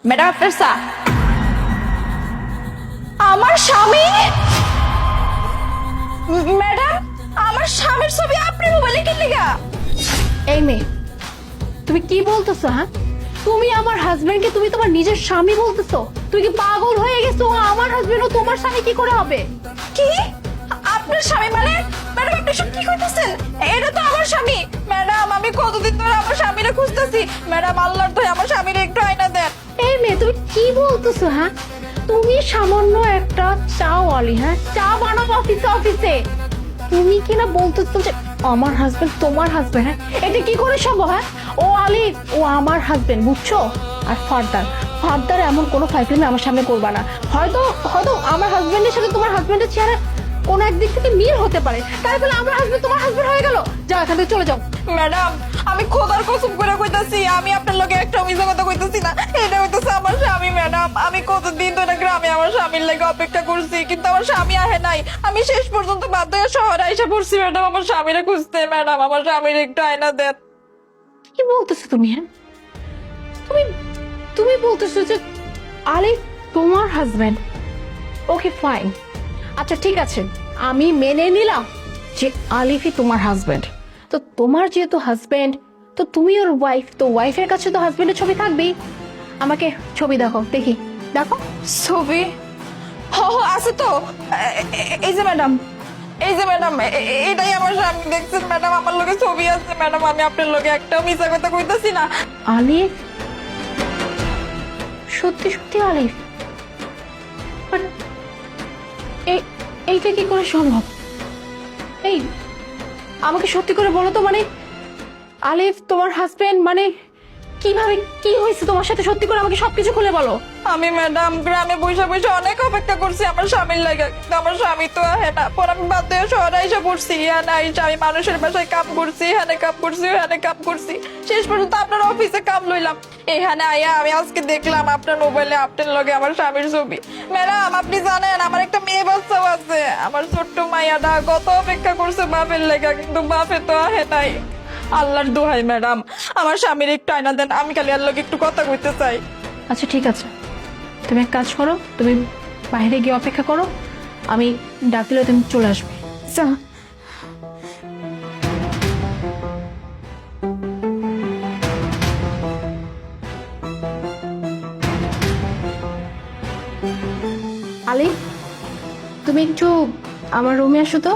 Madam আপনার চা। আমার স্বামী? ম্যাডাম আমার স্বামীর ছবি আপনি মোবাইলে কি লিখা? এই মেয়ে, তুমি কি বলতেছো? হ্যাঁ, তুমি আমার হাজবেন্ডকে তুমি তোমার নিজের স্বামী বলতেছো? তুই কি পাগল হয়ে গেছো? ও আমার হাজবেন্ড, ও তোমার স্বামী কি করে হবে? কি আপনার স্বামী মানে? ম্যাডাম আপনি সব কি করতেছেন? এটা তো আমার স্বামী। ম্যাডাম আমি কতদিন ধরে আমার স্বামীরে খুঁজতেছি। ম্যাডাম আল্লাহর দয়া আমার স্বামীরে একটু আয়না দেন। এই মেয়ে, তুমি কি বলতেছো? হ্যাঁ, তুমি সামান্য একটা চাওয়ালি, হ্যাঁ, চা বানাবো অফিসে অফিসে, তুমি কি না বলতেছো যে আমার হাজবেন্ড তোমার হাজবেন্ড? হ্যাঁ, এটা কি করে সম্ভব? হ্যাঁ, ও আলি, ও আমার হাজবেন্ড, বুঝছো? আর ফার্দার ফার্দার এমন কোনো ফাইজলামি আমার সামনে করবা না। হয়তো হয়তো আমার হাজবেন্ডের সাথে তোমার হাজবেন্ডের চেহারা কোনো একদিক থেকে মিল হতে পারে, তাই বলে আমার হাজবেন্ড তোমার হাজবেন্ড হয়ে গেল? যাও এখান থেকে, চলে যাও। ম্যাডাম আমি খোদার কসম করে কইতাছি আমি আপনার লগে একটা মিছা কথা কইতাছি না। এটা হইতাছে আমার স্বামী। ম্যাডাম আমি কতদিন ধরে গ্রামে আমার স্বামীর লাগে অপেক্ষা করছি, কিন্তু আমার স্বামী আহে নাই। আমি শেষ পর্যন্ত বাধ্য হয়ে শহরে এসে পড়ছি ম্যাডাম আমার স্বামীরে খুঁজতে। ম্যাডাম আমার স্বামীর একটু আয়না দেন। কি বলতেছো তুমি? হ্যাঁ, তুমি তুমি বলতেছো যে আলি তোমার হাজবেন্ড? ওকে ফাইন, আচ্ছা ঠিক আছে, আমি মেনে নিলাম যে আলিফই তোমার হাজবেন্ড। তো তোমার যেহেতু হাজবেন্ড, তো তুমি ওর ওয়াইফ, তো ওয়াইফের কাছে তো হাজবেন্ডের ছবি থাকবেই। আমাকে ছবি দেখো, দেখি, দেখো। ছবি? হ হ আছে তো। এই যে ম্যাডাম, এই যে ম্যাডাম, এটাই আমার স্বামী। দেখছেন ম্যাডাম আমার লগে ছবি আছে। ম্যাডাম আমি আপনার লগে একটা মিছা কথা কইতাছি না। আলিফ? সত্যি সত্যি আলিফ? But এইটা কি করে সম্ভব? এই, আমাকে সত্যি করে বলো তো, মানে আলিফ তোমার হাজবেন্ড? মানে কিভাবে, কি হয়েছে তোমার সাথে? সত্যি করে আমাকে সবকিছু খুলে বলো। আমি ম্যাডাম গ্রামে বসে বসে অনেক অপেক্ষা করছি আমার স্বামীর লাগে, কিন্তু আমার স্বামী তো আহে না। পর আমি বাধ্য হয়ে শহরে এসে পড়ছি। এখানে আইসা আমি মানুষের বাসায় কাম করছি, এখানে কাম করছি, ওখানে কাম করছি, শেষ পর্যন্ত আপনার অফিসে কাম লইলাম। এখানে আইয়া আমি আজকে দেখলাম আপনার মোবাইলে আপনার লগে আমার স্বামীর ছবি। ম্যাডাম আপনি জানেন আমার একটা মেয়ে বাচ্চাও আছে। আমার ছোট্ট মাইয়াটা কত অপেক্ষা করছে বাপের লেগা, কিন্তু বাপে তো আহে নাই। আল্লাহর দোহাই ম্যাডাম আমার স্বামীর একটু আয়না দেন, আমি খালি আর লগে একটু কথা কইতে চাই। আচ্ছা ঠিক আছে, তুমি এক কাজ করো, তুমি বাইরে গিয়ে অপেক্ষা করো, আমি ডাকলে তুমি চলে আসবে। আচ্ছা আলি, তুমি একটু আমার রুমে আসো তো।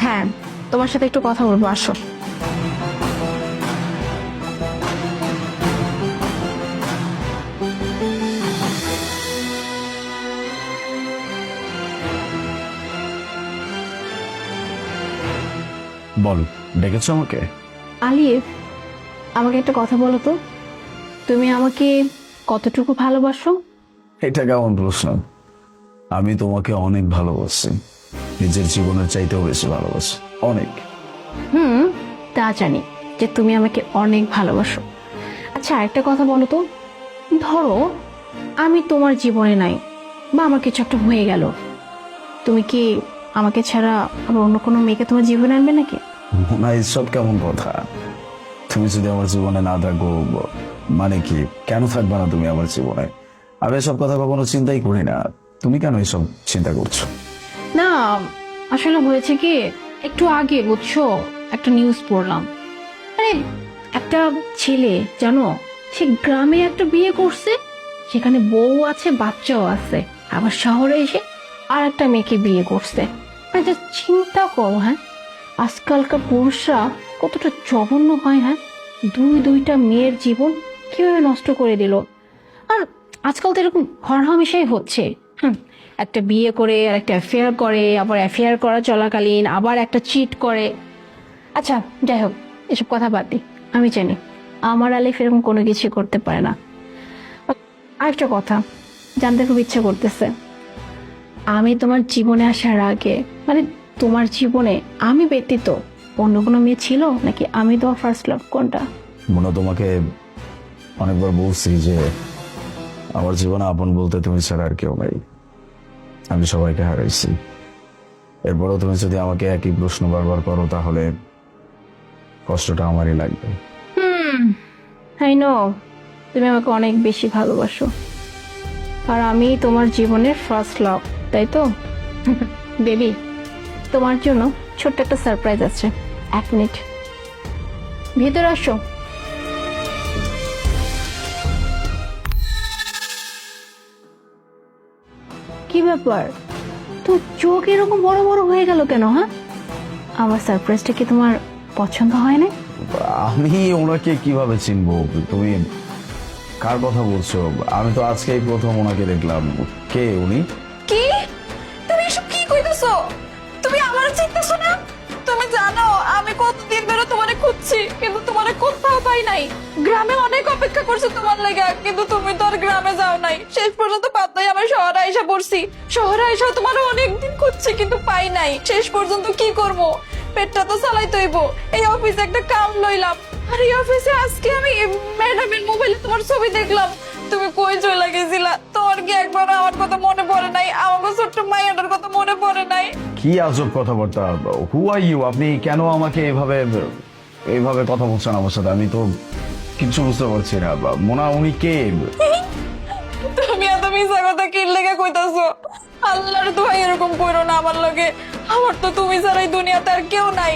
হ্যাঁ, তোমার সাথে একটু কথা বলবো, আসো। বল, ডেকেছো আমাকে? আলিফ, আমাকে একটা কথা বলো তো, তুমি আমাকে কতটুকু ভালোবাসো? এটা কেমন প্রশ্ন? আমি তোমাকে অনেক ভালোবাসি, নিজের জীবনের চাইতেও বেশি ভালোবাসি, অনেক। তা জানি যে তুমি আমাকে অনেক ভালোবাসো। আচ্ছা একটা কথা বলো তো, ধরো আমি তোমার জীবনে নাই, বা আমার কিছু একটা হয়ে গেল, তুমি কি আমাকে ছাড়া আবার অন্য কোনো মেয়েকে তোমার জীবনে আনবে নাকি? না, এইসব কেমন কথা? তুমি যদি আমার জীবনে না থাকো, মানে কি, কেন থাকবে না তুমি আমার জীবনে? আমি এসব কথা কখনো চিন্তাই করি না। তুমি কেন এসব চিন্তা করছো? না, আসলে হয়েছে কি, একটু আগে বুঝছো একটা নিউজ পড়লাম। আরে একটা ছেলে জানো, সে গ্রামে একটা বিয়ে করছে, সেখানে বউ আছে, বাচ্চাও আছে, আবার শহরে এসে আর একটা মেয়েকে বিয়ে করছে। আচ্ছা চিন্তা করো, হ্যাঁ, আজকালকার পুরুষরা কতটা জঘন্য হয়। হ্যাঁ, দুইটা মেয়ের জীবন কিভাবে নষ্ট করে দিল। আর আজকাল তো এরকম হরহামেশাই হচ্ছে। একটা বিয়ে করে আর একটা অ্যাফেয়ার করে, আবার অ্যাফেয়ার করা চলাকালীন আবার একটা চিট করে। আচ্ছা যাই হোক, এসব কথা বাদ দিই, আমি জানি আমার আলিফ এরকম কোনো কিছু করতে পারে না। আরেকটা কথা জানতে খুব ইচ্ছে করতেছে, আমি তোমার জীবনে আসার আগে, মানে তোমার জীবনে আমি ব্যতীত অন্য কোনো মেয়ে ছিল নাকি আমি তোমার ফার্স্ট লাভ? কোনটা? মনে তোমাকে অনেকবার বলছি যে আমার জীবনে আপন বলতে তুমি ছাড়া আর কেউ নাই, আমি সবাইকে হারাইছি। এরপরও তুমি যদি আমাকে একই প্রশ্ন বারবার করো তাহলে কষ্টটা আমারই লাগবে। আই নো, তুমি আমাকে অনেক বেশি ভালোবাসো, আর আমি তোমার জীবনের ফার্স্ট লাভ, তাই তো? বেবি, তোমার জন্য ছোট্ট একটা সারপ্রাইজ আছে। 1 মিনিট, ভেতরে আসো। কি ব্যাপার, তো চোখ এরকম বড় বড় হয়ে গেল কেন? হ্যাঁ, আমার সারপ্রাইজটা কি তোমার পছন্দ হয় না? আমি ওনাকে কিভাবে চিনবো? তুমি কার কথা বলছো? আমি তো আজকেই প্রথম ওনাকে দেখলাম। কে উনি? কি? তুমি এসব কি কইতেছো? তুমি আমার চিনতেছো না? তুমি জানো আমি কতদিন ধরে তোমারে খুঁজছি, কিন্তু তোমারে কোথাও পাই নাই। গ্রামে অনেক অপেক্ষা করছি তোমার লাগা, কিন্তু তুমি তো আর গ্রামে যাও নাই। শেষ পর্যন্ত বাধ্য হয়ে আমি শহরে আইসা পড়ছি। শহরে আইসা তোমার অনেকদিন খুঁজছি, কিন্তু পাই নাই। শেষ পর্যন্ত কি করব? পেটটা তো চালাইতে হইব। এই অফিসে একটা কাম লইলাম, আর এই অফিসে আজকে আমি ম্যাডামের মোবাইলে তোমার ছবি দেখলাম। তুমি কই চলে গেছিলা? তোমার কি একবার আমার কথা মনে পড়ে নাই? আমার ছোট্ট মাইয়াটার কথা মনে পড়ে নাই? কি আজব কথাবার্তা! হু আর ইউ? আপনি কেন আমাকে এভাবে এইভাবে কথা বলছেন আমার সাথে? আমি তো কিছু বুঝতে পারছি না। মোনা, উনি কে? তুমি এত মিছা কথা কি লেগে কইতাছো? আল্লাহর দোহাই এরকম কইরো না আমার লগে। আমার তো তুমি ছাড়াই দুনিয়াতে আর কেউ নাই।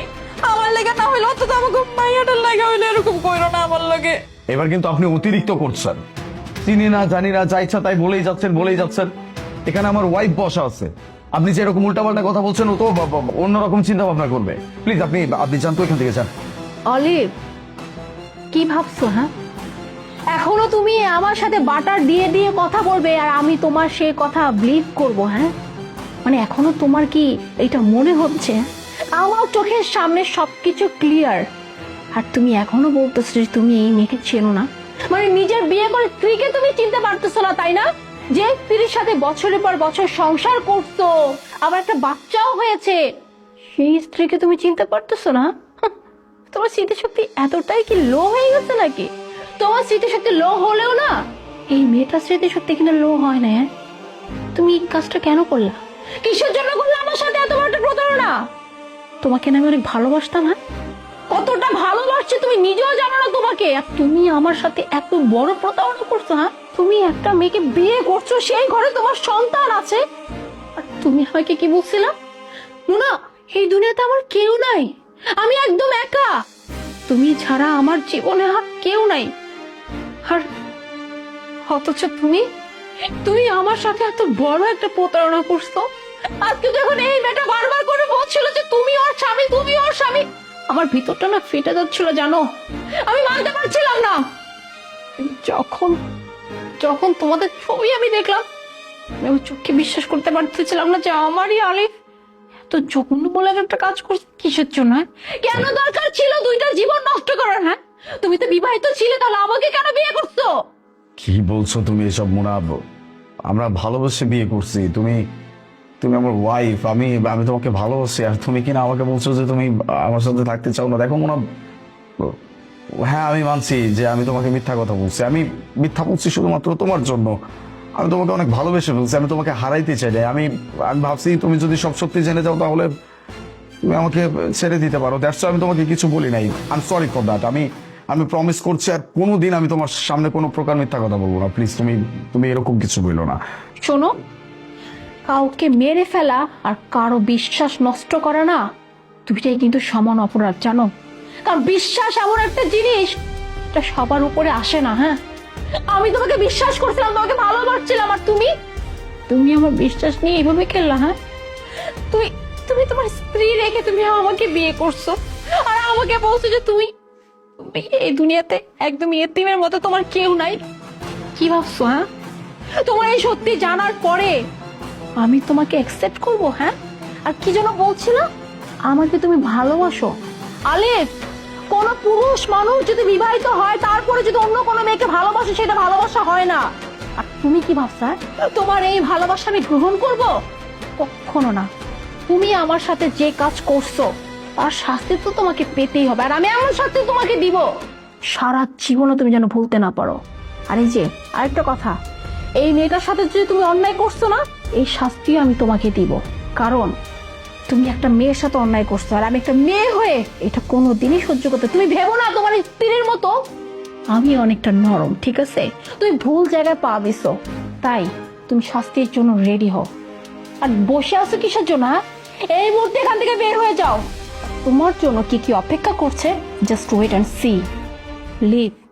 আমার লেগে না হইলো তো আমাকে মাইয়াটার লাগা হইলে এরকম কইরো না আমার লগে। এবার কিন্তু আপনি অতিরিক্ত করছেন। চিনি না জানি না, যা ইচ্ছা তাই বলেই যাচ্ছেন। এখানে আমার ওয়াইফ বসা আছে। আপনি যে এরকম উল্টাপাল্টা কথা বলছেন, ও তো অন্যরকম চিন্তা ভাবনা করবে। প্লিজ আপনি যান তো, এখান থেকে যান। অলিভ, কি ভাবছো? হ্যাঁ, এখনো তুমি আমার সাথে বাটার দিয়ে দিয়ে কথা বলবে আর আমি তোমার সেই কথা বিলিভ করব? হ্যাঁ, মানে এখনো তোমার কি এটা মনে হচ্ছে আমার চোখের সামনে সবকিছু ক্লিয়ার, আর তুমি এখনো বলতেছো যে তুমি এই মেয়েকে চেনো না? মানে নিজের বিয়ে করে স্ত্রীকে তুমি চিনতে পারতেছো না, তাই না? যে স্ত্রীর সাথে বছরের পর বছর সংসার করছো, আবার একটা বাচ্চাও হয়েছে, সেই স্ত্রীকে তুমি চিনতে পারতেছো না? তোমার স্মৃতিশক্তি এতটাই কি লো হয়ে গেছে নাকি? তোমার স্মৃতিশক্তি লো হলেও না, এই মেয়েটার স্মৃতিশক্তি কিন্তু লো হয় না। হ্যাঁ, তুমি এই কাজটা কেন করলা? কিসের জন্য করলে আমার সাথে এত বড় একটা প্রতারণা? তোমাকে না আমি অনেক ভালোবাসতাম। হ্যাঁ, কতটা ভালোবাসছি তুমি নিজেও জানো না তোমাকে, আর তুমি আমার সাথে এত বড় প্রতারণা করছো। হ্যাঁ, তুমি একটা মেয়েকে বিয়ে করছো, সেই ঘরে তোমার সন্তান আছে, আর তুমি আমাকে কি বলছিলা? না, এই দুনিয়াতে আমার কেউ নাই, আমি একদম একা, তুমি ছাড়া আমার জীবনে আর কেউ নাই। আর অথচ তুমি আমার সাথে এত বড় একটা প্রতারণা করছো। আজকে যখন এই মেয়েটা বারবার করে বলছিল যে তুমি ওর স্বামী, আমার ভিতরটা না ফেটে যাচ্ছিল, জানো? আমি মানতে পারছিলাম না। যখন যখন তোমাদের ছবি আমি দেখলাম, আমি আমার চোখে বিশ্বাস করতে পারতেছিলাম না যে আমারই আলিফ তো জঘন্য বলে একটা কাজ করছে। কিসের জন্য? কেন দরকার ছিল দুইটা জীবন নষ্ট করার? হ্যাঁ, তুমি তো বিবাহিত ছিলে, তাহলে আমাকে কেন বিয়ে করছো? কি বলছো তুমি এসব মোনা? আমরা ভালোবেসে বিয়ে করছি। তুমি আমার ওয়াইফ। আমি তোমাকে ভালোবাসি, আর তুমি কিনা আমাকে বলছো যে তুমি আমার সাথে থাকতে চাও না। দেখো মোনা, হ্যাঁ আমি মানছি যে আমি তোমাকে মিথ্যা কথা বলছি। আমি মিথ্যা বলছি শুধুমাত্র তোমার জন্য। আমি তোমাকে অনেক ভালোবেসে ফেলছি, আমি তোমাকে হারাইতে চাই না। আমি ভাবছি তুমি যদি সব সত্যি জেনে যাও, তাহলে তুমি আমাকে ছেড়ে দিতে পারো। দ্যাটস আমি তোমাকে কিছু বলি নাই। I am sorry for that. আমি প্রমিস করছি আর কোনোদিন আমি তোমার সামনে কোনো প্রকার মিথ্যা কথা বলবো না। প্লিজ তুমি এরকম কিছু বলো না। শোনো, কাউকে মেরে ফেলা আর কারো বিশ্বাস নষ্ট করা না, দুইটাই কিন্তু সমান অপরাধ, জানো? কারণ বিশ্বাস এমন একটা জিনিস, এটা সবার উপরে আসে না। হ্যাঁ, আমি তোমাকে বিশ্বাস করছিলাম, তোমাকে ভালোবাসছিলাম, আর তুমি আমার বিশ্বাস নিয়ে এইভাবে খেললা। হ্যাঁ, তুমি তোমার স্ত্রী রেখে তুমি আমাকে বিয়ে করছো, আর আমাকে বলছো যে তুমি এই দুনিয়াতে একদম ইয়েতিমের মতো, তোমার কেউ নাই। কি ভাবছো? হ্যাঁ, তোমার এই সত্যি জানার পরে আমি তোমাকে অ্যাকসেপ্ট করবো? হ্যাঁ, আর কি যেন বলছিল, আমাকে তুমি ভালোবাসো। আলিফ, কোন পুরুষ মানুষ যদি বিবাহিত হয় তারপরে যদি অন্য কোনো মেয়েকে ভালোবাসে, সেটা ভালোবাসা হয় না। আর তুমি কি ভাবছো? তোমার এই ভালোবাসা আমি গ্রহণ করব? কখনো না। তুমি আমার সাথে যে কাজ করছো তার শাস্তি তো তোমাকে পেতেই হবে, আর আমি এমন শাস্তি তোমাকে দিব সারা জীবনও তুমি যেন ভুলতে না পারো। আর এই যে আরেকটা কথা, এই মেয়েটার সাথে যদি তুমি অন্যায় করছো না, এই শাস্তিও আমি তোমাকে দিব, কারণ তুমি একটা মেয়ের সাথে অন্যায় করছো, আর আমি একটা মেয়ে হয়ে এটা কোনোদিনই সহ্য করতে। তুমি ভেবো না তোমার স্ত্রীর মতো আমি অনেকটা নরম, ঠিক আছে? তুমি ভুল জায়গায় পা দিছো, তাই তুমি শাস্তির জন্য রেডি হও। আর বসে আছো কিসের জন্য? হ্যাঁ? এই মুহূর্তে এখান থেকে বের হয়ে যাও। তোমার জন্য কি কি অপেক্ষা করছে, just wait and see. Leave.